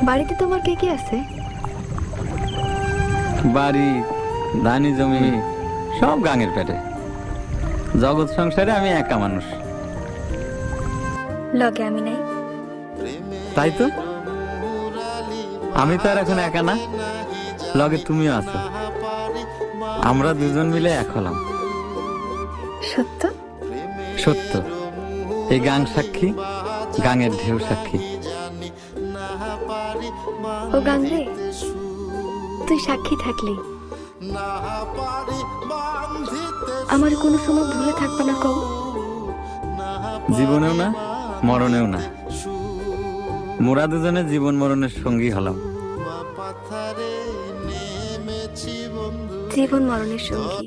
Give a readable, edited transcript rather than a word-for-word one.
বাড়িতে তোমার কে কে আছে? বাড়ি, ধানি জমি সব গাঙের পেটে। জগৎ সংসারে আমি একা মানুষ। লগে আমি নাই। তাই তো, আমি তো আর এখন একা না, লগে তুমিও আছো। আমরা দুজন মিলে এক হলাম। সত্য? সত্য। এই গাং সাক্ষী, গাঙের ঢেউ সাক্ষী। ও গাঙ্গে, তুই সাক্ষী থাকলি আমার কোনো সময় ভুলে থাকবে না কও। জীবনেও না, মরণেও না। মোরা দুজনে জীবন মরণের সঙ্গী হলাম। জীবন মরণের সঙ্গী।